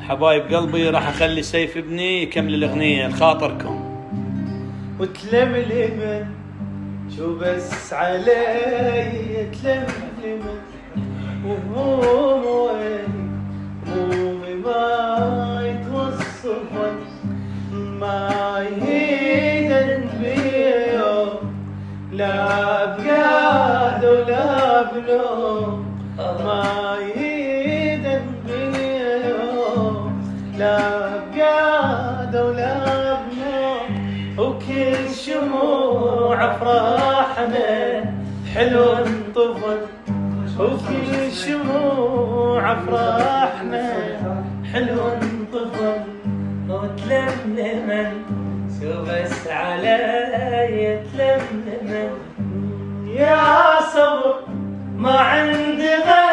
حبايب قلبي راح اخلي سيف ابني يكمل الاغنيه لخاطركم. وتلملم شو بس علي تلملم وهمومي ما يتوصفن ما يهيدن بيوم لا بقعد ولا بنوم ما يهيدن بيوم لا بقعد ولا بنوم وكل شموع افراحنا حلو انطفت وكل شموع افراحنا حلو انطفت وتلملمن شو بس علي تلملمن يا صبر ما عندي غير